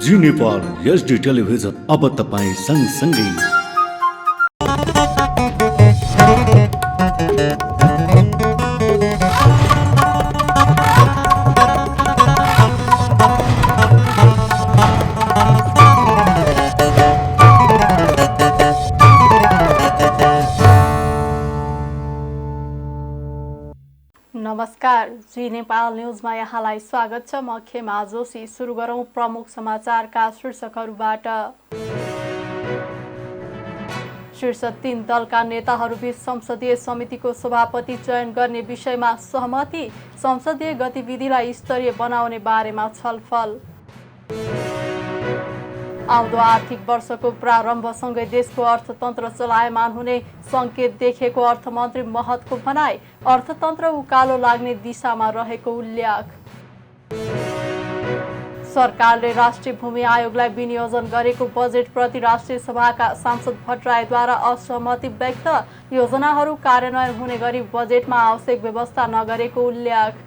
जी Nepal HD television अब तपाईं सँगसँगै। नमस्कार, जी नेपाल न्युजमा यहाँलाई स्वागत छ। म खेमा जोशी। सुरु गरौं प्रमुख समाचारका शीर्षकहरूबाट। शीर्ष 3 दलका नेताहरूबीच संसदीय समितिको सभापति चयन गर्ने विषयमा सहमति। संसदीय गतिविधिलाई स्तरीय बनाउने बारेमा छलफल। आउँदो आर्थिक वर्षको प्रारम्भसँगै देशको अर्थतन्त्र चलायमान हुने संकेत देखेको अर्थमन्त्री महतको भनाई। अर्थतन्त्र उकालो लाग्ने दिशामा रहेको उल्लेख। सरकारले राष्ट्रिय भूमि आयोगलाई विनियोजन गरेको बजेटप्रति राष्ट्रिय सभाका सांसद भट्टराईद्वारा असहमति व्यक्त। योजनाहरू कार्यान्वयन हुने गरी बजेटमा आवश्यक व्यवस्था नगरेको उल्लेख।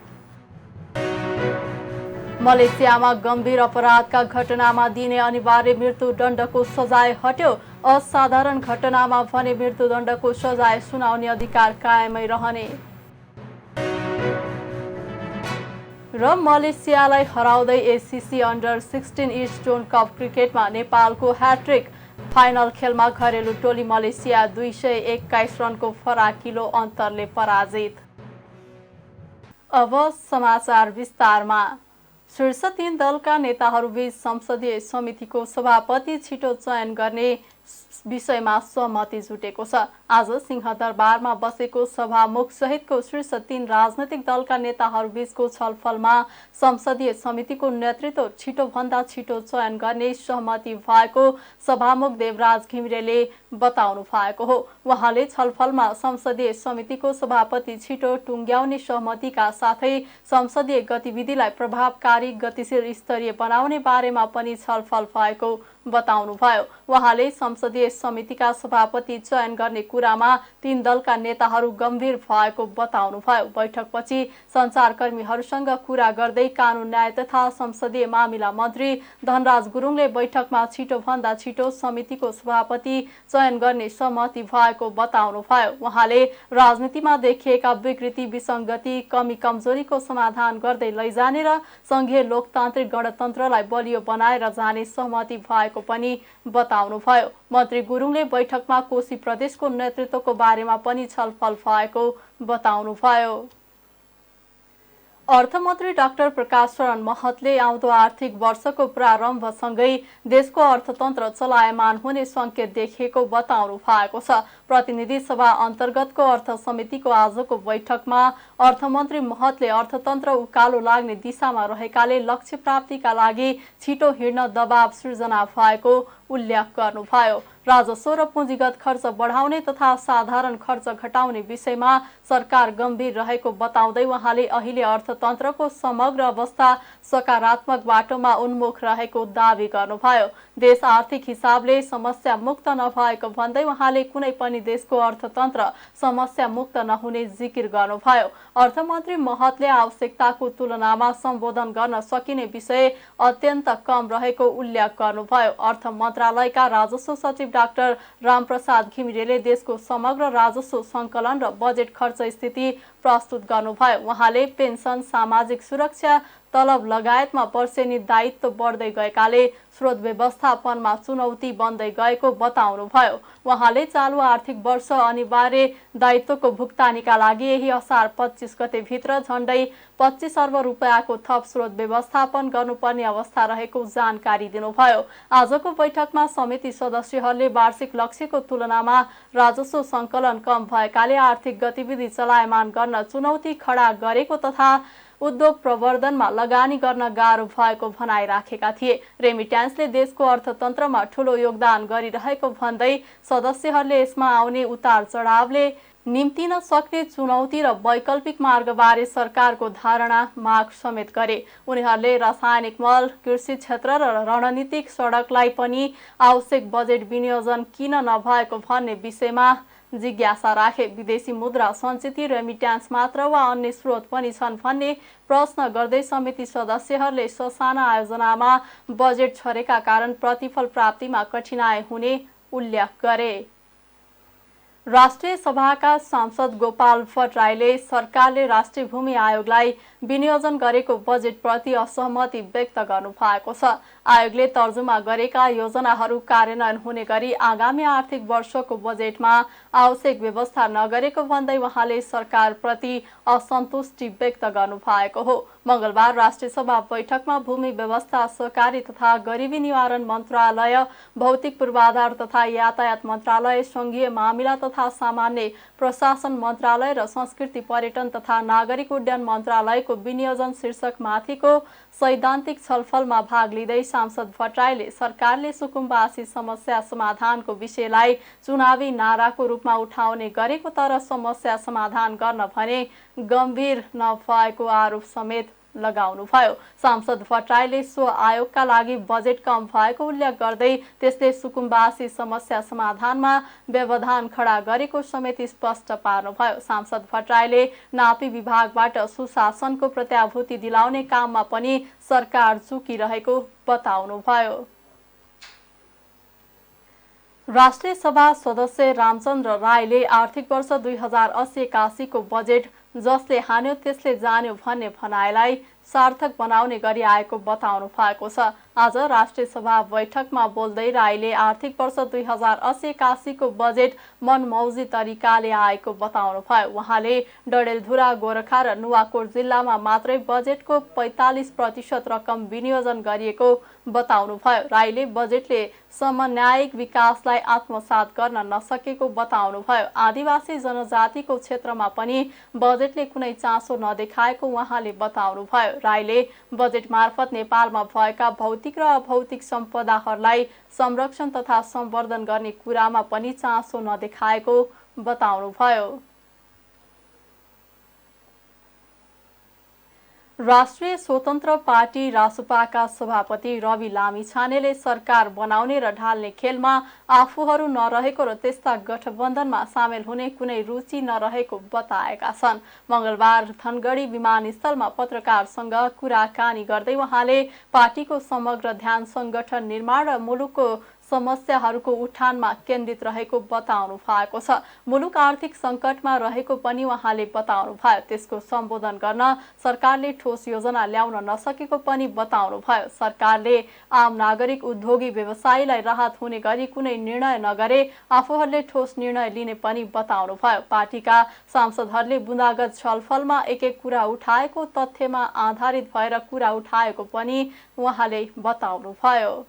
मलेसियामा गम्भीर अपराधका घटनामा दिने अनिवार्य मृत्युदण्डको सजाय हट्यो। असाधारण घटनामा भने मृत्युदण्डको सजाय सुनाउने अधिकार कायमै रहने। र मलेसियालाई हराउँदै ACC under 16 east John cup क्रिकेटमा नेपालको ह्याट्रिक। फाइनल खेलमा घरेलु टोली मलेसिया 221 रनको फराकिलो अन्तरले पराजित। अब समाचार विस्तारमा। शीर्ष 3 दलका नेताहरूबीच संसदीय समितिको सभापति छिटो चयन गर्ने विषयमा सहमति जुटेको छ। आज सिंहदरबारमा बसेको सभामुख सहितको शीर्ष 3 राजनैतिक दलका नेताहरूबीचको छलफलमा संसदीय समितिको नेतृत्व छिटोभन्दा छिटो चयन गर्ने सहमति भएको सभामुख देवराज घिमिरेले बताउनु भएको हो। उहाँले छलफलमा संसदीय समितिको सभापति छिटो टुङ्ग्याउने सहमतिका साथै संसदीय गतिविधिलाई प्रभावकारी, गतिशील, स्तरीय बनाउने बारेमा पनि छलफल भएको बताउनुभयो। उहाँले संसदीय समितिका सभापति चयन गर्ने कुरामा 3 दलका नेताहरू गम्भीर भएको बताउनुभयो। बैठकपछि सञ्चारकर्मीहरूसँग कुरा गर्दै कानून, न्याय तथा संसदीय मामिला मन्त्री धनराज गुरुङले बैठकमा छिटोभन्दा छिटो समितिको सभापति चयन गर्ने सहमति भएको बताउनुभयो। उहाँले राजनीतिमा देखिएका विकृति, विसङ्गति, कमी कमजोरीको समाधान गर्दै लैजाने र संघीय लोकतान्त्रिक गणतन्त्रलाई बलियो बनाएर जाने सहमति भएको पनि बताउनुभयो। मन्त्री गुरुङले बैठकमा कोशी प्रदेशको नेतृत्वको बारेमा पनि छलफल भएको बताउनुभयो। अर्थमन्त्री डाक्टर प्रकाश शरण महतले आउँदो आर्थिक वर्षको प्रारम्भसँगै देशको अर्थतन्त्र चलायमान हुने संकेत देखिएको बताउनु भएको छ। प्रतिनिधि सभा अन्तर्गतको अर्थ समितिको आजको बैठकमा अर्थमन्त्री महतले अर्थतन्त्र उकालो लाग्ने दिशामा रहेकाले लक्ष्य प्राप्तिका लागि छिटो हिँड्न दबाव सृजना भएको उल्लेख गर्नुभयो। राजस्व र पुँजीगत खर्च बढाउने तथा साधारण खर्च घटाउने विषयमा सरकार गम्भीर रहेको बताउँदै उहाँले अहिले अर्थतन्त्रको समग्र अवस्था सकारात्मक बाटोमा उन्मुख रहेको दावी गर्नुभयो। देश आर्थिक हिसाबले समस्या मुक्त नभएको भन्दै उहाँले कुनै पनि देशको अर्थतन्त्र समस्या मुक्त नहुने जिकिर गर्नुभयो। अर्थमन्त्री महतले आवश्यकताको तुलनामा सम्बोधन गर्न सकिने विषय अत्यन्त कम रहेको उल्लेख गर्नुभयो। अर्थ मन्त्रालयका राजस्व सचिव डाक्टर रामप्रसाद घिमिरेले देशको समग्र राजस्व सङ्कलन र बजेट खर्च स्थिति प्रस्तुत गर्नुभयो। उहाँले पेन्सन, सामाजिक सुरक्षा, तलब लगायतमा वर्षेनी दायित्व बढ्दै गएकाले स्रोत व्यवस्थापनमा चुनौती बन्दै गएको बताउनुभयो। उहाँले चालु आर्थिक वर्ष अनिवार्य दायित्वको भुक्तानीका लागि यही असार 25 गते भित्र झण्डै 25 अर्ब रुपियाँको थप स्रोत व्यवस्थापन गर्नुपर्ने अवस्था रहेको जानकारी दिनुभयो। आजको बैठकमा समिति सदस्यहरूले वार्षिक लक्ष्यको तुलनामा राजस्व सङ्कलन कम भएकाले आर्थिक गतिविधि चलायमान गर्न चुनौती खडा गरेको तथा उद्योग प्रवर्धनमा लगानी गर्न गाह्रो भएको भनाइराखेका थिए। रेमिट्यान्सले देशको अर्थतन्त्रमा ठूलो योगदान गरिरहेको भन्दै सदस्यहरूले यसमा आउने उतार चढावले निम्तिन सक्ने चुनौती र वैकल्पिक मार्गबारे सरकारको धारणा माग समेत गरे। उनीहरूले रासायनिक मल, कृषि क्षेत्र र रणनीतिक सडकलाई पनि आवश्यक बजेट विनियोजन किन नभएको भन्ने विषयमा जिज्ञासा राखे। विदेशी मुद्रा सञ्चित रेमिट्यान्स मात्र वा अन्य स्रोत पनि छन् भन्ने प्रश्न गर्दै समिति सदस्यहरूले ससाना आयोजनामा बजेट छरेका कारण प्रतिफल प्राप्तिमा कठिनाइ हुने उल्लेख गरे। राष्ट्रिय सभाका सांसद गोपाल भट्टराईले सरकारले राष्ट्रिय भूमि आयोगलाई विनियोजन गरेको बजेटप्रति असहमति व्यक्त गर्नु भएको छ। आयोगले तर्जुमा गरेका योजनाहरू कार्यान्वयन हुने गरी आगामी आर्थिक वर्षको बजेटमा आवश्यक व्यवस्था नगरेको भन्दै उहाँले सरकारप्रति असन्तुष्टि व्यक्त गर्नु भएको हो। मंगलबार राष्ट्रिय सभा बैठकमा भूमि व्यवस्था, सहकारी तथा गरिबी निवारण मन्त्रालय, भौतिक पूर्वाधार तथा यातायात मन्त्रालय, संघीय मामिला तथा सामान्य प्रशासन मन्त्रालय र संस्कृति पर्यटन तथा नागरिक उड्डयन मन्त्रालयको विनियोजन शीर्षक माथिको सैद्धान्तिक छलफलमा भाग लिँदै सांसद भट्टराईले सरकारले सुकुम्बासी समस्या समाधानको विषयलाई चुनावी नाराको रूपमा उठाउने गरेको तर समस्या समाधान गर्न भने गम्भीर नभएको आरोप समेत लगाउनुभयो। सांसद भट्टराईले सो आयोगका लागि बजेट कम भएको उल्लेख गर्दै त्यसले सुकुम्बासी समस्या समाधानमा व्यवधान खडा गरेको समेत स्पष्ट पार्नुभयो। सांसद भट्टराईले नापी विभागबाट सुशासनको प्रत्याभूति दिलाउने काममा पनि सरकार चुकिरहेको बताउनुभयो। राष्ट्रिय सभा सदस्य रामचन्द्र राईले आर्थिक वर्ष 2080-81 को बजेट जसले हान्यो त्यसले जान्यो भन्ने भनाइलाई सार्थक बनाउने गरी आएको बताउनु भएको छ। आज राष्ट्रिय सभा बैठकमा बोल्दै राईले आर्थिक वर्ष 2080-81 को बजेट मनमौजी तरिकाले आएको बताउनु भयो। उहाँले डडेलधुरा, गोरखा र नुवाकोट जिल्लामा मात्रै बजेटको 45% रकम विनियोजन गरिएको बताउनु भयो। राईले बजेटले समन्यायिक विकासलाई आत्मसात गर्न नसकेको बताउनु भयो। आदिवासी जनजातिको क्षेत्रमा पनि बजेटले कुनै चासो नदेखाएको उहाँले बताउनु भयो। राईले बजेट मार्फत नेपालमा भएका भौतिक र अभौतिक सम्पदाहरूलाई संरक्षण तथा सम्वर्धन गर्ने कुरामा पनि चासो नदेखाएको बताउनु भयो। राष्ट्रिय स्वतन्त्र पार्टी रासुपाका सभापति रवि लामिछानेले सरकार बनाउने र ढाल्ने खेलमा आफूहरू नरहेको र त्यस्ता गठबन्धनमा सामेल हुने कुनै रुचि नरहेको बताएका छन्। मंगलबार धनगढी विमानस्थलमा पत्रकारसँग कुराकानी गर्दै उहाँले पार्टीको समग्र ध्यान संगठन निर्माण र मुलुकको समस्याहरूको उठानमा केन्द्रित रहेको बताउनु भएको छ। मुलुक आर्थिक संकटमा रहेको पनि उहाँले बताउनु भयो। त्यसको सम्बोधन गर्न सरकारले ठोस योजना ल्याउन नसकेको पनि बताउनु भयो। सरकारले आम नागरिक, उद्योगी, व्यवसायीलाई राहत हुने गरी कुनै निर्णय नगरे आफूहरूले ठोस निर्णय लिने पनि बताउनु भयो। पार्टीका सांसदहरूले बुँदागत छलफलमा एक एक कुरा उठाएको तथ्यमा आधारित भएर कुरा उठाएको पनि उहाँले बताउनु भयो।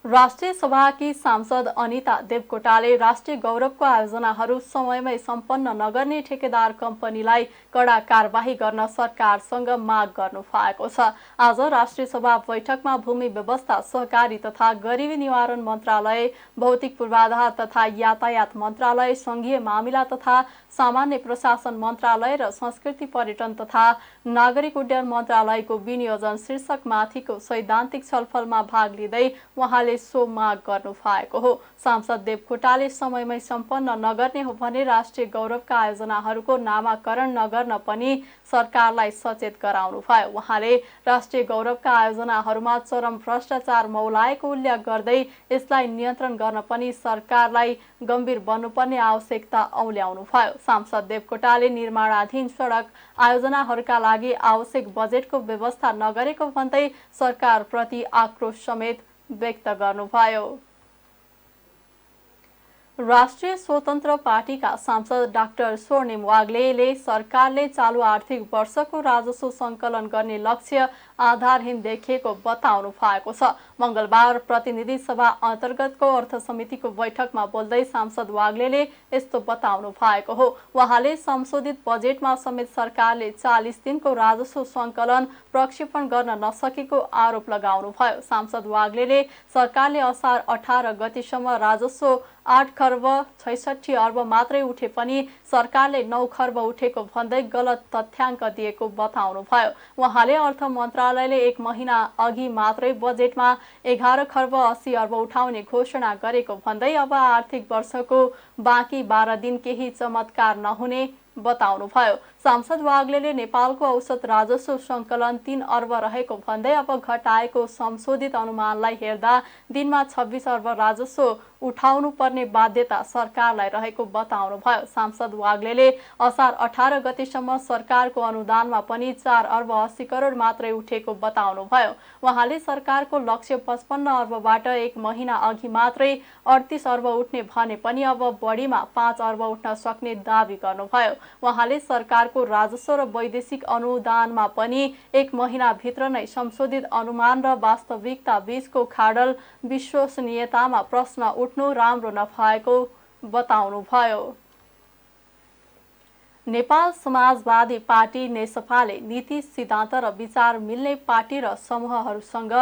राष्ट्रिय सभाकी सांसद अनिता देवकोटाले राष्ट्रिय गौरवको आयोजनाहरू समयमै सम्पन्न नगर्ने ठेकेदार कम्पनीलाई कडा कारबाही गर्न सरकारसँग माग गर्नु भएको छ। आज राष्ट्रिय सभा बैठकमा भूमि व्यवस्था, सहकारी तथा गरिबी निवारण मन्त्रालय, भौतिक पूर्वाधार तथा यातायात मन्त्रालय, संघीय मामिला तथा सामान्य प्रशासन मन्त्रालय र संस्कृति पर्यटन तथा नागरिक उड्डयन मन्त्रालयको विनियोजन शीर्षक माथिको सैद्धान्तिक छलफलमा भाग लिँदै उहाँले सो माग गर्नु भएको हो। सांसद देवकोटाले समयमै सम्पन्न नगर्ने हो भने राष्ट्रिय गौरवका आयोजनाहरूको नामाकरण नगर्न पनि सरकारलाई सचेत गराउनु भयो। उहाँले राष्ट्रिय गौरवका आयोजनाहरूमा चरम भ्रष्टाचार मौलाएको उल्लेख गर्दै यसलाई नियन्त्रण गर्न पनि सरकारलाई गम्भीर बन्नुपर्ने आवश्यकता औल्याउनु भयो। सांसद देवकोटाले निर्माणाधीन सडक आयोजनाहरूका लागि आवश्यक बजेटको व्यवस्था नगरेको भन्दै सरकारप्रति आक्रोश समेत व्यक्त गर्नुभयो। राष्ट्रिय स्वतन्त्र पार्टीका सांसद डाक्टर स्वर्णिम वाग्लेले सरकारले चालु आर्थिक वर्षको राजस्व सङ्कलन गर्ने लक्ष्य आधारहीन देखिएको बताउनु भएको छ। मंगलबार प्रतिनिधि सभा अन्तर्गतको अर्थ समितिको बैठकमा बोल्दै सांसद वाग्लेले यस्तो बताउनु भएको हो। उहाँले संशोधित बजेटमा समेत सरकारले 40 दिनको राजस्व सङ्कलन प्रक्षेपण गर्न नसकेको आरोप लगाउनु भयो। सांसद वाग्लेले सरकारले असार 18 गतेसम्म राजस्व 8 खर्ब 66 अर्ब मात्रै उठे पनि सरकारले 9 खर्ब उठेको भन्दै गलत तथ्याङ्क दिएको बताउनुभयो। उहाँले अर्थ मन्त्रालयले 1 महिना अघि मात्रै बजेटमा 11 खर्ब 80 अर्ब उठाउने घोषणा गरेको भन्दै अब आर्थिक वर्षको बाँकी 12 दिन केही चमत्कार नहुने बताउनुभयो। सांसद वाग्लेले नेपालको औसत राजस्व सङ्कलन 3 अर्ब रहेको भन्दै अब घटाएको संशोधित अनुमानलाई हेर्दा दिनमा 26 अर्ब राजस्व उठाउनु पर्ने बाध्यता सरकारलाई रहेको बताउनुभयो। सांसद वाग्लेले असार 18 गतेसम्म सरकारको अनुदानमा पनि 4 अर्ब 80 करोड मात्रै उठेको बताउनुभयो। उहाँले सरकारको लक्ष्य 55 अर्बबाट 1 महिना अघि मात्रै 38 अर्ब उठ्ने भने पनि अब बढीमा 5 अर्ब उठ्न सक्ने दावी गर्नुभयो। उहाँले सरकारको राजस्व र वैदेशिक अनुदानमा पनि 1 महिनाभित्र नै संशोधित अनुमान र वास्तविकता बीचको खाडल विश्वसनीयतामा प्रश्न उठ्नु राम्रो नभएको बताउनुभयो। नेपाल समाजवादी पार्टी नेसपाले नीति सिद्धान्त र विचार मिल्ने पार्टी र समूहहरूसँग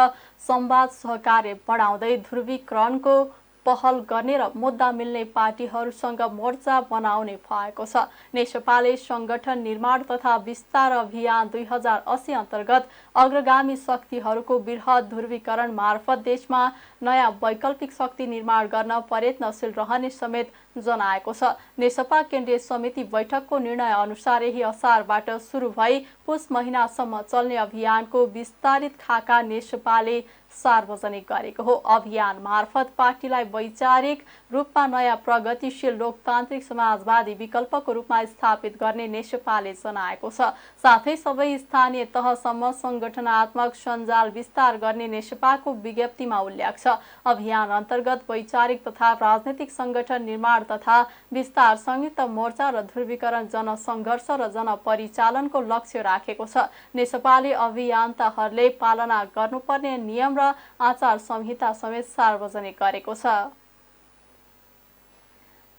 संवाद सहकार्य बढाउँदै ध्रुवीकरणको पहल गर्ने र मुद्दा मिल्ने पार्टीहरूसँग मोर्चा बनाउने भएको छ। नेसपाले संगठन निर्माण तथा विस्तार अभियान 2080 अन्तर्गत अग्रगामी शक्तिहरूको वृहत ध्रुवीकरण मार्फत देशमा नयाँ वैकल्पिक शक्ति निर्माण गर्न प्रयत्नशील रहने समेत जनाएको छ। नेसपा केन्द्रीय समिति बैठकको निर्णय अनुसार यही असारबाट सुरु भई पुस महिनासम्म चल्ने अभियानको विस्तारित खाका नेसपाले सार्वजनिक गरेको हो। अभियान मार्फत पार्टीलाई वैचारिक रूपमा नयाँ प्रगतिशील लोकतान्त्रिक समाजवादी विकल्पको रूपमा स्थापित गर्ने नेसपाले जनाएको छ। साथै सबै स्थानीय तहसम्म संगठनात्मक सञ्जाल विस्तार गर्ने नेसपाको विज्ञप्तिमा उल्लेख छ। अभियान अन्तर्गत वैचारिक तथा राजनैतिक संगठन निर्माण तथा विस्तार, संयुक्त मोर्चा र ध्रुवीकरण, जनसङ्घर्ष र जनपरिचालनको लक्ष्य राखेको छ। नेसपाले अभियन्ताहरूले पालना गर्नुपर्ने नियम र आचार संहिता समेत सार्वजनिक गरेको छ।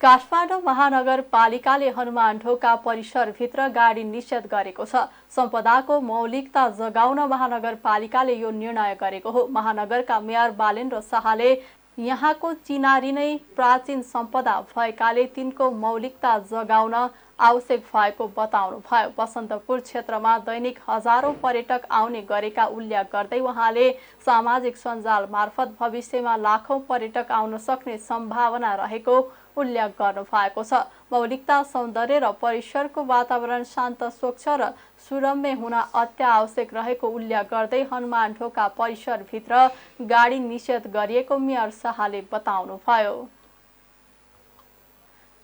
काठमाडौँ महानगरपालिकाले हनुमान ढोका परिसरभित्र गाडी निषेध गरेको छ। सम्पदाको मौलिकता जगाउन महानगरपालिकाले यो निर्णय गरेको हो। महानगरका मेयर बालेन्द्र शाहले यहाँको चिनारी नै प्राचीन सम्पदा भएकाले तिनको मौलिकता जगाउन आवश्यक भएको बताउनुभयो। बसन्तपुर क्षेत्रमा दैनिक हजारौं पर्यटक आउने गरेका उल्लेख गर्दै उहाँले सामाजिक सञ्जाल मार्फत भविष्यमा लाखौं पर्यटक आउन सक्ने सम्भावना रहेको उल्लेख गर्नुभएको छ। मौलिकता, सौन्दर्य र परिसरको वातावरण शान्त, स्वच्छ र सुरम्य हुन अत्यावश्यक रहेको उल्लेख गर्दै हनुमान ढोका परिसरभित्र गाडी निषेध गरिएको मेयर शाहले बताउनुभयो।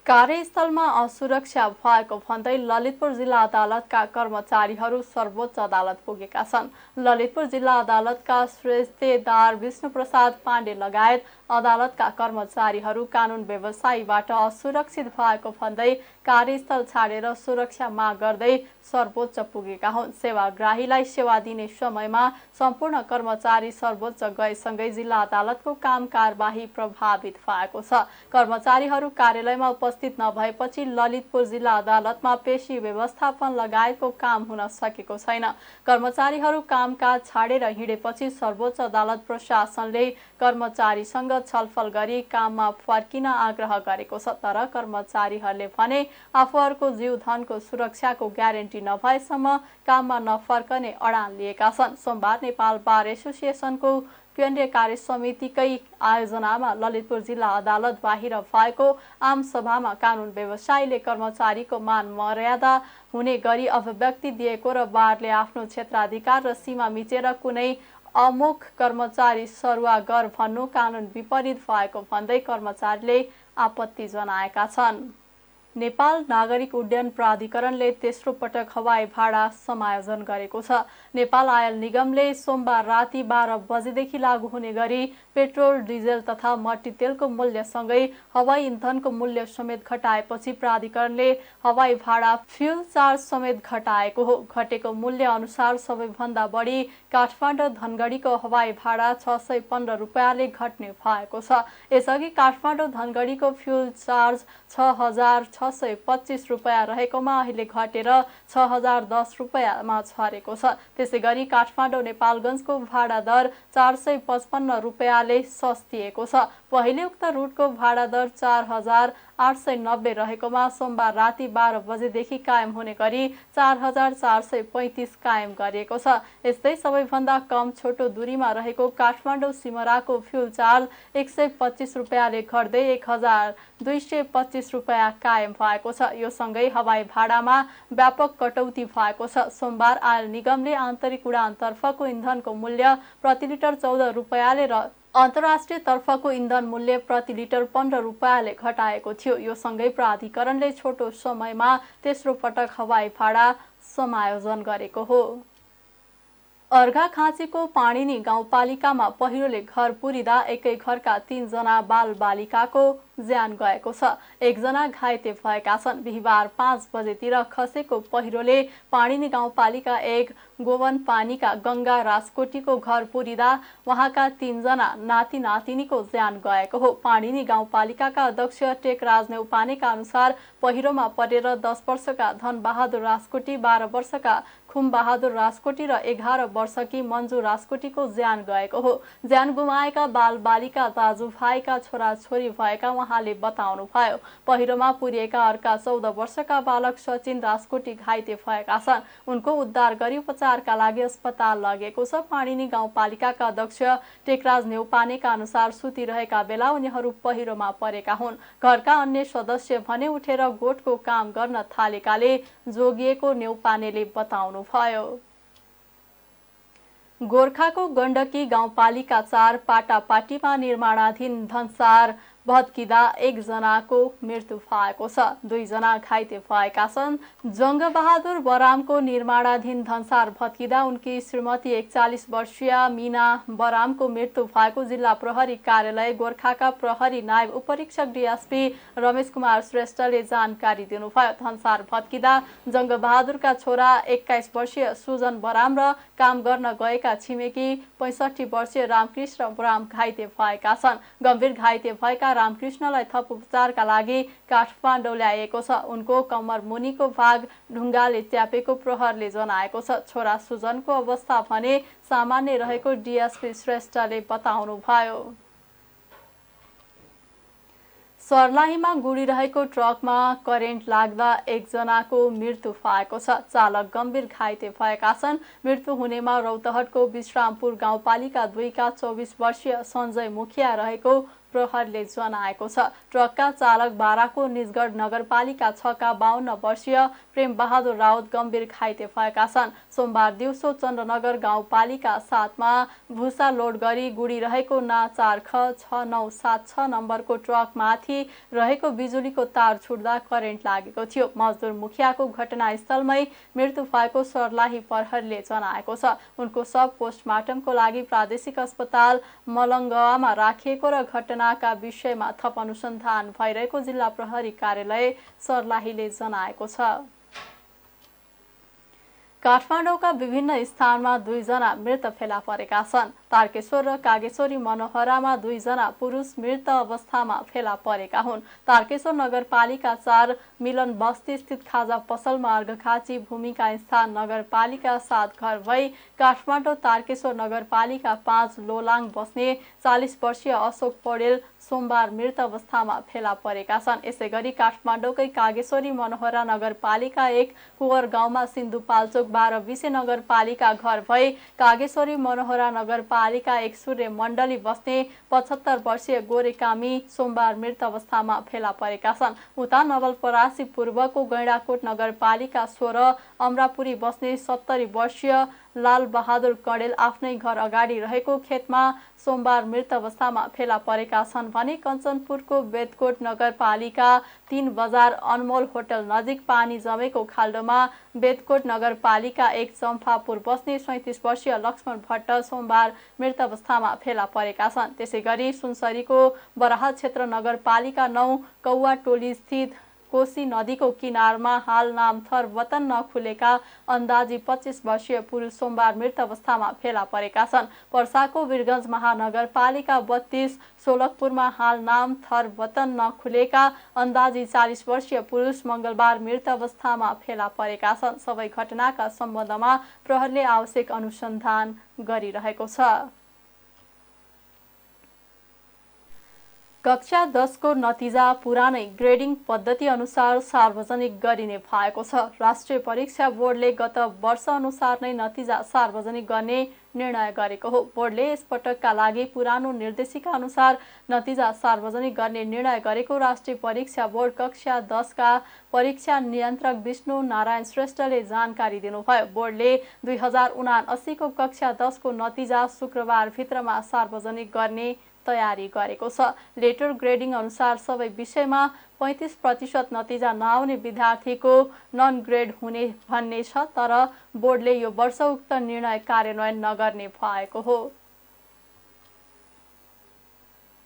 कार्यस्थलमा असुरक्षा भएको भन्दै ललितपुर जिल्ला अदालतका कर्मचारीहरू सर्वोच्च अदालत पुगेका छन्। ललितपुर जिल्ला अदालतका श्रेष्ठदार विष्णुप्रसाद पाण्डे लगायत अदालतका कर्मचारीहरू कानुन व्यवसायीबाट असुरक्षित भएको भन्दै कार्यस्थल छाडेर सुरक्षा माग गर्दै सर्वोच्च पुगेका हुन्। सेवाग्राहीलाई सेवा दिने समयमा सम्पूर्ण कर्मचारी सर्वोच्च गएसँगै जिल्ला अदालतको काम कारबाही प्रभावित भएको छ। कर्मचारीहरू कार्यालयमा उपस्थित नभएपछि ललितपुर जिल्ला अदालतमा पेशी व्यवस्थापन लगायतको काम हुन सकेको छैन। कर्मचारीहरू कामकाज छाडेर हिँडेपछि सर्वोच्च अदालत प्रशासनले कर्मचारीसँग छलफल गरी काममा फर्किन आग्रह गरेको छ। तर कर्मचारीहरूले भने आफूहरूको जीव धनको सुरक्षाको ग्यारेन्टी नभएसम्म काममा नफर्कने अडान लिएका छन्। सोमबार नेपाल बार एसोसिएसनको केन्द्रीय कार्य समितिकै आयोजनामा ललितपुर जिल्ला अदालत बाहिर भएको आम सभामा कानुन व्यवसायीले कर्मचारीको मान मर्यादा हुने गरी अभिव्यक्ति दिएको र बारले आफ्नो क्षेत्राधिकार र सीमा मिचेर कुनै अमुख कर्मचारी सरुवा गर भन्नु कानुन विपरीत भएको भन्दै कर्मचारीले आपत्ति जनाएका छन्। नेपाल नागरिक उड्डयन प्राधिकरणले तेस्रो पटक हवाई भाडा समायोजन गरेको छ। नेपाल आयल निगमले सोमबार राति 12 बजेदेखि लागू हुने गरी पेट्रोल, डिजेल तथा मट्टीतेलको मूल्यसँगै हवाई इन्धनको मूल्य समेत घटाएपछि प्राधिकरणले हवाई भाडा फ्युल चार्ज समेत घटाएको हो। घटेको मूल्य अनुसार सबैभन्दा बढी काठमाडौँ धनगढीको हवाई भाडा 615 रुपियाँले घट्ने भएको छ। यसअघि काठमाडौँ धनगढीको फ्युल चार्ज 6,600 625 रुपैयाँ रहेकोमा अहिले घटेर 6010 रुपैयाँमा झरेको छ। त्यसै गरी काठमाडौँ नेपालगञ्जको भाडा दर 455 रुपैयाँले सस्तिएको छ। पहिले उक्त रुटको भाडा दर 4890 रहेकोमा सोमबार राति 12 बजेदेखि कायम हुने गरी 4435 कायम गरिएको छ। यस्तै सबैभन्दा कम छोटो दूरीमा रहेको काठमाडौँ सिमराको फ्युल चार्ज 125 रुपैयाँले घट्दै 1225 रुपैयाँ कायम भएको छ। यो सँगै हवाई भाडामा व्यापक कटौती भएको छ। सोमबार आयल निगमले आन्तरिक उडानतर्फको इन्धनको मूल्य प्रति लिटर 14 रुपैयाँले र अन्तर्राष्ट्रिय तर्फको इन्धन मूल्य प्रति लिटर 15 रुपैयाँले घटाएको थियो। यो सँगै प्राधिकरणले छोटो समयमा तेस्रो पटक हवाई भाडा समायोजन गरेको हो। अर्घाखाँचीको पाणिनी गाउँपालिकामा पहिरोले घर पुरिँदा एकै घरका 3 जना बालबालिकाको ज्यान गएको छ। एकजना घाइते भएका छन्। बिहिबार 5 बजेतिर खसेको पहिरोले पाणिनी गाउँपालिका 1 गोवन पानीका गंगा राजकोटीको घर पुरिँदा उहाँका 3 जना नाति नातिनीको ज्यान गएको हो। पाणिनी गाउँपालिकाका अध्यक्ष टेकराज नेउपानेका अनुसार पहिरोमा परेर 10 वर्षका धनबहादुर राजकोटी, 12 वर्षका खुमबहादुर राजकोटी र 11 वर्षकी मन्जु राजकोटीको ज्यान गएको हो। ज्यान गुमाएका बालबालिका दाजुभाइका छोराछोरी भएका उहाँले बताउनुभयो। पहिरोमा पुरिएका अर्का 14 वर्षका बालक सचिन राजकोटी घाइते भएका छन्। उनको उद्धार गरी उपचारका लागि अस्पताल लगेको छ। पाणिनी गाउँपालिकाका अध्यक्ष टेकराज नेउपानेका अनुसार सुतिरहेका बेला उनीहरू पहिरोमा परेका हुन्। घरका अन्य सदस्य भने उठेर गोठको काम गर्न थालेकाले जोगिएको नेउपानेले बताउनुभयो। गोर्खाको गण्डकी गाउँपालिका 4 पाटापाटीमा निर्माणाधीन भन्सार भत्किँदा 1 जनाको मृत्यु भएको छ। 2 जना घाइते भएका छन्। जङ्गबहादुर बरामको निर्माणाधीन भन्सार भत्किँदा उनकी श्रीमती 41 वर्षीय मीना बरामको मृत्यु भएको जिल्ला प्रहरी कार्यालय गोर्खाका प्रहरी नायब उपरीक्षक डीएसपी रमेश कुमार श्रेष्ठले जानकारी दिनुभयो। भन्सार भत्किँदा जङ्गबहादुरका छोरा 21 वर्षीय सुजन बराम र काम गर्न गएका छिमेकी 65 वर्षीय रामकृष्ण बराम घाइते भएका छन्। गम्भीर घाइते भएका रामकृष्णलाई थप उपचारका लागि काठमाडौँ ल्याइएको छ। उनको कम्मर मुनिको भाग ढुङ्गाले च्यापेको प्रहरले जनाएको छ। छोरा सुजनको अवस्था भने सामान्य रहेको डीएसपी श्रेष्ठले बताउनुभयो। सर्लाहीमा गुडिरहेको ट्रकमा करेन्ट लाग्दा 1 जनाको मृत्यु भएको छ। चालक गम्भीर घाइते भएका छन्। मृत्यु हुनेमा रौतहटको विश्रामपुर गाउँपालिका 2 का 24 वर्षीय सञ्जय मुखिया रहेको प्रहरले जनाएको छ। ट्रकका चालक बाराको निजगढ नगरपालिका 6 का 52 वर्षीय प्रेम बहादुर राउत गम्भीर घाइते भएका छन्। सोमबार दिउँसो चन्द्रनगर गाउँपालिका 7 मा भुसा लोड गरी गुडिरहेको ना 4 ख 6976 नम्बरको ट्रकमाथि रहेको बिजुलीको तार छुट्दा करेन्ट लागेको थियो। मजदुर मुखियाको घटनास्थलमै मृत्यु भएको सर्लाही प्रहरीले जनाएको छ। उनको शव पोस्टमार्टमको लागि प्रादेशिक अस्पताल मलङ्गवामा राखिएको र घटनाका विषयमा थप अनुसन्धान भइरहेको जिल्ला प्रहरी कार्यालय सर्लाहीले जनाएको छ। काठमाडौँका विभिन्न स्थानमा 2 जना मृत फेला परेका छन्। तारकेश्वर र कागेश्वरी मनोहरामा 2 जना पुरुष मृत अवस्थामा फेला परेका हुन्। तारकेश्वर नगरपालिका 4 मिलन बस्ती स्थित खाजा पसलमा अर्घखाँची भूमिका स्थान नगरपालिका 7 घर भई काठमाडौँ तारकेश्वर नगरपालिका 5 लोलाङ बस्ने 40 वर्षीय अशोक पौडेल सोमबार मृत अवस्थामा फेला परेका छन्। यसैगरी काठमाडौँकै कागेश्वरी मनोहरा नगरपालिका 1 कुवर गाउँमा सिन्धुपाल्चोक 12 विसे नगरपालिका घर भई कागेश्वरी मनोहरा नगरपालिका 1 सूर्य मण्डली बस्ने 75 वर्षीय गोरेकामी सोमबार मृत अवस्थामा फेला परेका छन्। उता नवलपरासी पूर्वको गैंडाकोट नगरपालिका 16 अमरापुरी बस्ने 70 वर्षीय लाल बहादुर कडेल आफ्नै घर अगाडि रहेको खेतमा सोमबार मृत अवस्थामा फेला परेका छन् भने कञ्चनपुरको बेदकोट नगरपालिका 3 बजार अनमोल होटल नजिक पानी जमेको खाल्डोमा बेदकोट नगरपालिका 1 चम्फापुर बस्ने 37 वर्षीय लक्ष्मण भट्ट सोमबार मृत अवस्थामा फेला परेका छन्। त्यसैगरी सुनसरीको बराह क्षेत्र नगरपालिका 9 कौवा टोली स्थित कोशी नदीको किनारमा हाल नामथर वतन नखुलेका अन्दाजी 25 वर्षीय पुरुष सोमबार मृत अवस्थामा फेला परेका छन्। पर्साको वीरगञ्ज महानगरपालिका 32 सोलकपुरमा हाल नामथर वतन नखुलेका अन्दाजी 40 वर्षीय पुरुष मंगलबार मृत अवस्थामा फेला परेका छन्। सबै घटनाका सम्बन्धमा प्रहरीले आवश्यक अनुसन्धान गरिरहेको छ। कक्षा 10 को नतिजा पुरानै ग्रेडिङ पद्धति अनुसार सार्वजनिक गरिने भएको छ। राष्ट्रिय परीक्षा बोर्डले गत वर्ष अनुसार नै नतिजा सार्वजनिक गर्ने निर्णय गरेको हो। बोर्डले यसपटकका लागि पुरानो निर्देशिका अनुसार नतिजा सार्वजनिक गर्ने निर्णय गरेको राष्ट्रिय परीक्षा बोर्ड कक्षा 10 का परीक्षा नियन्त्रक विष्णु नारायण श्रेष्ठले जानकारी दिनुभयो। बोर्डले 2079 को कक्षा 10 को नतिजा शुक्रबार भित्रमा सार्वजनिक गर्ने तयारी गरेको छ। लेटर ग्रेडिङ अनुसार सबै विषयमा 35% नतिजा नआउने विद्यार्थीको नन ग्रेड हुने भन्ने छ, तर बोर्डले यो वर्ष उक्त निर्णय कार्यान्वयन नगर्ने भएको हो।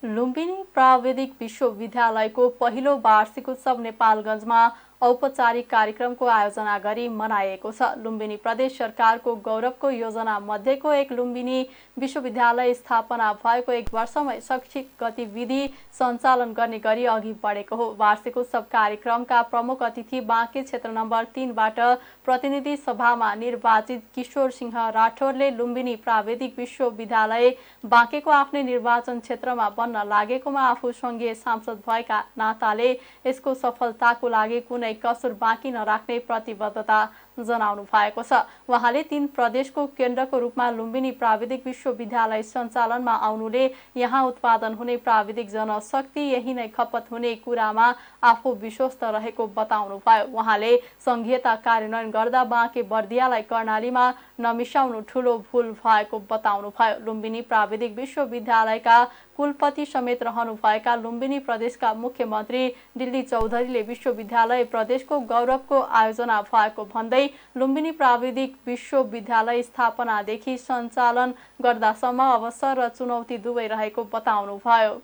लुम्बिनी प्राविधिक विश्वविद्यालयको पहिलो वार्षिक उत्सव नेपालगञ्जमा औपचारिक कार्यक्रमको आयोजना गरी मनाइएको छ। लुम्बिनी प्रदेश सरकारको गौरवको योजना मध्येको एक लुम्बिनी विश्वविद्यालय स्थापना भएको 1 वर्षमै शैक्षिक गतिविधि सञ्चालन गर्ने गरी अघि बढेको हो। वार्षिक उत्सव कार्यक्रमका प्रमुख अतिथि बाँके क्षेत्र नम्बर 3 बाट प्रतिनिधि सभामा निर्वाचित किशोर सिंह राठौरले लुम्बिनी प्राविधिक विश्वविद्यालय बाँकेको आफ्नै निर्वाचन क्षेत्रमा बन्न लागेकोमा आफू सङ्घीय सांसद भएका नाताले यसको सफलताको लागि कुनै कसुर बाँकी नराख्ने प्रतिबद्धता जनाउनु भएको छ। उहाँले 3 प्रदेशको केन्द्रको रूपमा लुम्बिनी प्राविधिक विश्वविद्यालय सञ्चालनमा आउनुले यहाँ उत्पादन हुने प्राविधिक जनशक्ति यही नै खपत हुने कुरामा आफू विश्वस्त रहेको बताउनुभयो। उहाँले सङ्घीयता कार्यान्वयन गर्दा बाँके बर्दियालाई कर्णालीमा नमिसाउनु ठूलो भूल भएको बताउनुभयो। लुम्बिनी प्राविधिक विश्वविद्यालयका कुलपति समेत रहनुभएका लुम्बिनी प्रदेशका मुख्यमन्त्री दिल्ली चौधरीले विश्वविद्यालय प्रदेशको गौरवको आयोजना भएको भन्दै लुम्बिनी प्राविधिक विश्वविद्यालय स्थापनादेखि सञ्चालन गर्दासम्म अवसर र चुनौती दुवै रहेको बताउनुभयो।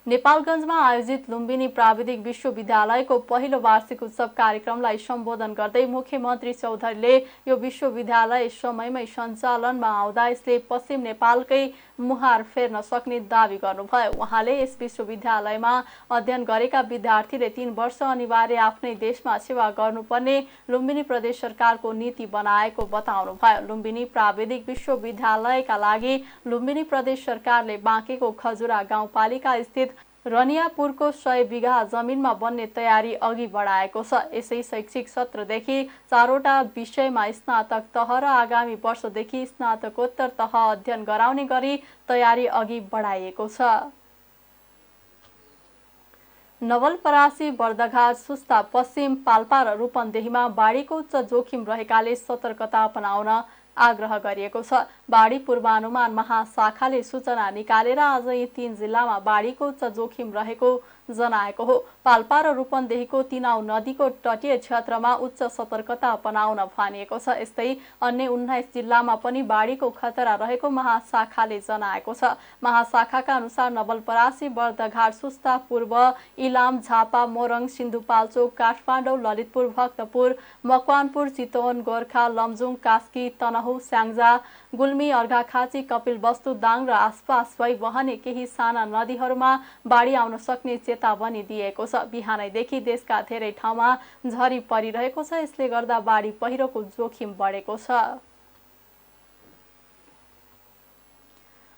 नेपालगञ्जमा आयोजित लुम्बिनी प्राविधिक विश्वविद्यालयको पहिलो वार्षिक उत्सव कार्यक्रमलाई सम्बोधन गर्दै मुख्यमन्त्री चौधरीले यो विश्वविद्यालय समयमै सञ्चालनमा आउँदा यसले पश्चिम नेपालकै मुहार फेर्न सक्ने दावी गर्नुभयो। उहाँले यस विश्वविद्यालयमा अध्ययन गरेका विद्यार्थीले 3 वर्ष अनिवार्य आफ्नै देशमा सेवा गर्नुपर्ने लुम्बिनी प्रदेश सरकारको नीति बनाएको बताउनुभयो। लुम्बिनी प्राविधिक विश्वविद्यालयका लागि लुम्बिनी प्रदेश सरकारले बाँकेको खजुरा गाउँपालिका स्थित रनियापुरको 100 बिघा जमिनमा बन्ने तयारी अघि बढाएको छ। यसै शैक्षिक सत्रदेखि 4वटा विषयमा स्नातक तह र आगामी वर्षदेखि स्नातकोत्तर तह अध्ययन गराउने गरी तयारी अघि बढाइएको छ। नवलपरासी, बर्दघाट, सुस्ता, पश्चिम, पाल्पा र रूपन्देहीमा बाढीको उच्च जोखिम रहेकाले सतर्कता अपनाउन आग्रह गरिएको छ। बाढी पूर्वानुमान महाशाखाले सूचना निकालेर आज यी 3 जिल्लामा बाढीको उच्च जोखिम रहेको जनाएको हो। पाल्पा र रूपन्देहीको तिनाउ नदीको तटीय क्षेत्रमा उच्च सतर्कता अपनाउन भनिएको छ। यस्तै अन्य 19 जिल्लामा पनि बाढीको खतरा रहेको महाशाखाले जनाएको छ। महाशाखाका अनुसार नवलपरासी, बर्दघाट, सुस्ता, पूर्व, इलाम, झापा, मोरङ, सिन्धुपाल्चोक, काठमाडौँ, ललितपुर, भक्तपुर, मकवानपुर, चितवन, गोर्खा, लमजुङ, कास्की, तनहुँ, स्याङ्जा, गुल्मी, अर्घाखाँची, कपिलवस्तु, दाङ र आसपास भई वहने केही साना नदीहरूमा बाढी आउन सक्ने चेतावनी दिएको छ। बिहानैदेखि देशका धेरै ठाउँमा झरी परिरहेको छ। यसले गर्दा बाढी पहिरोको जोखिम बढेको छ।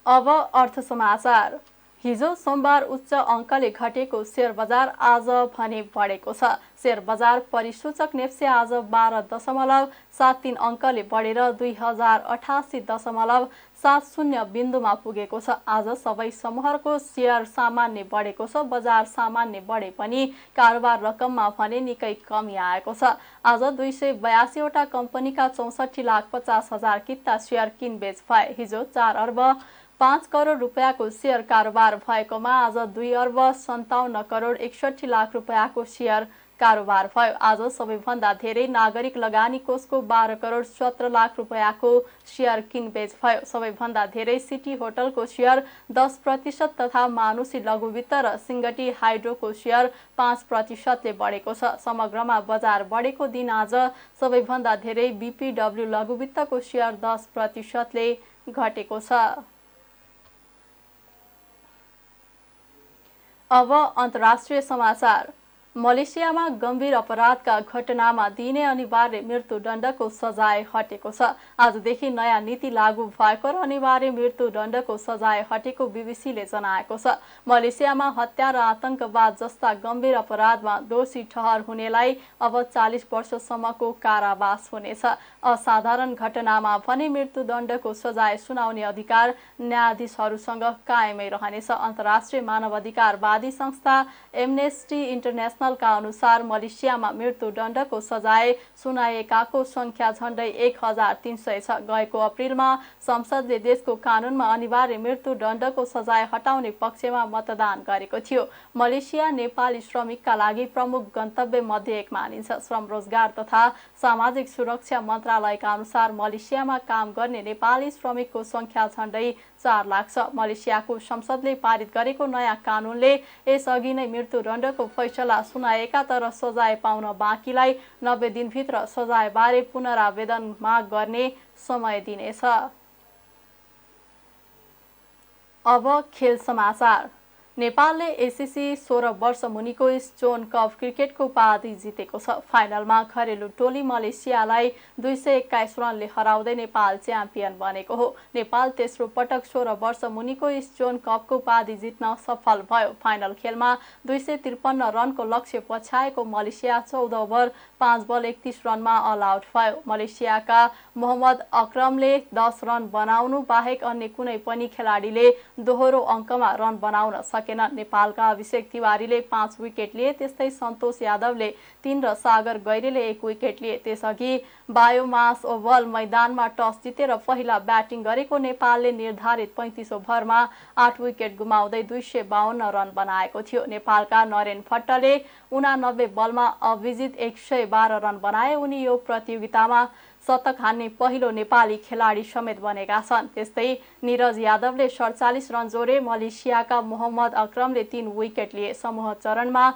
अब अर्थ समाचार। हिजो सोमबार उच्च अङ्कले घटेको शेयर बजार आज भने बढेको छ। शेयर बजार परिसूचक नेप्से आज 12.73 अङ्कले बढेर 2088.70 बिन्दुमा पुगेको छ। आज सबै समूहहरूको शेयर सामान्य बढेको छ। बजार सामान्य बढे पनि कारोबार रकममा भने निकै कमी आएको छ। आज 282 वटा कम्पनीका 64,50,000 किता शेयर किनबेच भए। हिजो 4 अर्ब 5 करोड रुपियाँको शेयर कारोबार भएकोमा आज 2 अर्ब 57 करोड 61 लाख रुपियाँको शेयर कारोबार भयो। आज सबैभन्दा धेरै नागरिक लगानी कोषको 12 करोड 17 लाख रुपैयाँको सेयर किनबेच भयो। सबैभन्दा धेरै सिटी होटलको सेयर 10% तथा मानुषी लघुवित्त र सिंगटी हाइड्रोको सेयर 5%ले बढेको छ। समग्रमा बजार बढेको दिन आज सबैभन्दा धेरै बीपीडब्ल्यू लघुवित्तको सेयर 10%ले घटेको छ। अब अन्तर्राष्ट्रिय समाचार। मलेसियामा गम्भीर अपराधका घटनामा दिइने अनिवार्य मृत्युदण्डको सजाय हटेको छ। आजदेखि नयाँ नीति लागू भएको र अनिवार्य मृत्युदण्डको सजाय हटेको बीबीसीले जनाएको छ। मलेसियामा हत्या र आतंकवाद जस्ता गम्भीर अपराधमा दोषी ठहर हुनेलाई अब 40 वर्षसम्मको कारावास हुनेछ। असाधारण घटनामा भने मृत्युदण्डको सजाय सुनाउने अधिकार न्यायाधीशहरूसँग कायमै रहनेछ। अन्तर्राष्ट्रिय मानवाधिकारवादी संस्था एमनेस्टी इन्टरनेसनल का अनुसार मलेसियामा मृत्युदण्डको सजाय सुनाइएकाको संख्या झण्डै 1300 छ। गएको अप्रिलमा संसदले देशको कानूनमा अनिवार्य मृत्युदण्डको सजाय हटाउने पक्षमा मतदान गरेको थियो। मलेसिया नेपाली श्रमिकका लागि प्रमुख गन्तव्य मध्ये एक मानिन्छ। श्रम रोजगार तथा सामाजिक सुरक्षा मन्त्रालयका अनुसार मलेसियामा काम गर्ने नेपाली श्रमिकको संख्या झण्डै 4 लाख छ। मलेसियाको संसदले पारित गरेको नयाँ कानूनले यसअघि नै मृत्युदण्डको फैसला सुनाएका तर सजाय पाउन बाँकीलाई 90 दिनभित्र सजायबारे पुनरावेदन माग गर्ने समय दिनेछ। अब खेल समाचार। नेपालले एसीसी 16 वर्ष मुनिको स्टोन कप क्रिकेटको उपाधि जितेको छ। फाइनलमा घरेलु टोली मलेसियालाई 221 रनले हराउँदै नेपाल च्याम्पियन बनेको हो। नेपाल तेस्रो पटक 16 वर्ष मुनिको स्टोन कपको उपाधि जित्न सफल भयो। फाइनल खेलमा 253 रनको लक्ष्य पछ्याएको मलेसिया 14 ओभर 5 बल 31 रनमा अल आउट भयो। मलेसियाका मोहम्मद अक्रमले 10 रन बनाउनु बाहेक अन्य कुनै पनि खेलाडीले दोहोरो अङ्कमा रन बनाउन सकेनन्। नेपालका अभिषेक तिवारीले 5 विकेट लिए। त्यस्तै सन्तोष यादवले 3 र सागर गैरेले 1 विकेट लिए। त्यसअघि बायोमास ओभल मैदानमा टस जितेर पहिला ब्याटिङ गरेको नेपालले निर्धारित 35 ओभरमा 8 विकेट गुमाउँदै 252 रन बनाएको थियो। नेपालका नरेन भट्टले 89 बलमा अभिजित 112 रन बनाए। उनी यो प्रतियोगितामा शतक हान्ने पहिलो नेपाली खेलाडी समेत बनेका छन्। त्यस्तै निरज यादवले 47 रन जोडे। मलेसियाका मोहम्मद अक्रमले 3 विकेट लिए। समूह चरणमा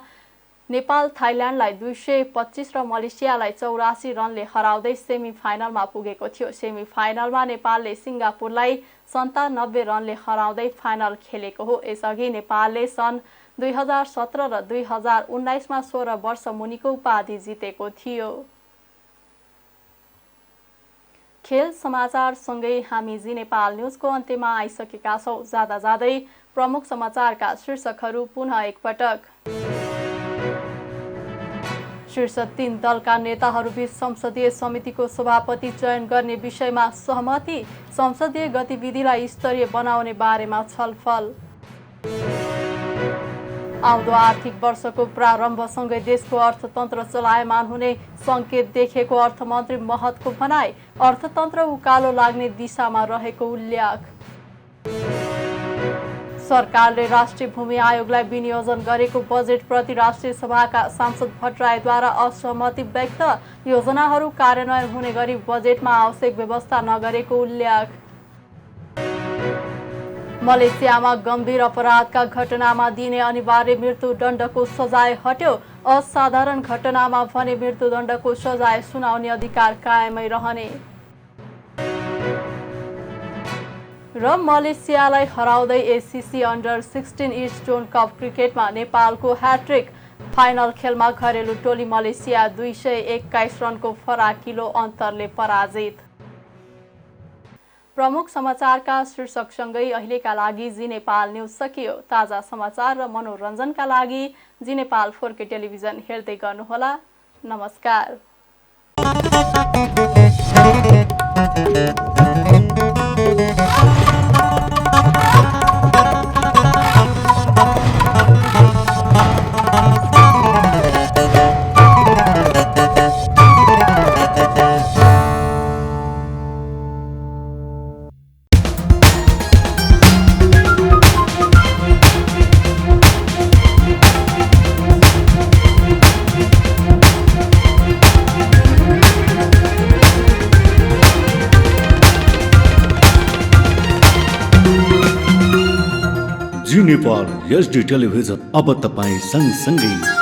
नेपाल थाइल्यान्डलाई 225 र मलेसियालाई 84 रनले हराउँदै सेमी फाइनलमा पुगेको थियो। सेमी फाइनलमा नेपालले सिङ्गापुरलाई 97 रनले हराउँदै फाइनल खेलेको हो। यसअघि नेपालले सन् 2017 र 2019 मा 16 वर्ष मुनिको उपाधि जितेको थियो। खेल समाचार सँगै हामी जी नेपाल न्युजको अन्त्यमा आइसकेका छौं। जाँदा जाँदै प्रमुख समाचारका शीर्षकहरू पुनः एकपटक। शीर्ष 3 दलका नेताहरूबीच संसदीय समितिको सभापति चयन गर्ने विषयमा सहमति। संसदीय गतिविधिलाई स्तरीय बनाउने बारेमा छलफल। आउँदो आर्थिक वर्षको प्रारम्भसँगै देशको अर्थतन्त्र चलायमान हुने संकेत देखेको अर्थमन्त्री महतको भनाई। अर्थतन्त्र उकालो लाग्ने दिशामा रहेको उल्लेख। सरकारले राष्ट्रिय भूमि आयोगलाई विनियोजन गरेको बजेटप्रति राष्ट्रिय सभाका सांसद भट्टराईद्वारा असहमति व्यक्त। योजनाहरू कार्यान्वयन हुने गरी बजेटमा आवश्यक व्यवस्था नगरेको उल्लेख। मलेसियामा गम्भीर अपराधका घटनामा दिने अनिवार्य मृत्युदण्डको सजाय हट्यो। असाधारण घटनामा भने मृत्युदण्डको सजाय सुनाउने अधिकार कायमै रहने। र मलेसियालाई हराउँदै एसीसी अन्डर 16 स्टोन कप क्रिकेटमा नेपालको ह्याट्रिक। फाइनल खेलमा घरेलु टोली मलेसिया 221 रनको फराकिलो अन्तरले पराजित। प्रमुख समाचारका शीर्षकसँगै अहिलेका लागि जी नेपाल न्युज सकियो। ताजा समाचार र मनोरञ्जनका लागि जी नेपाल 4K टेलिभिजन हेर्दै गर्नुहोला। नमस्कार। जी नेपाल HD टेलिभिजन अब तपाईँ सँगसँगै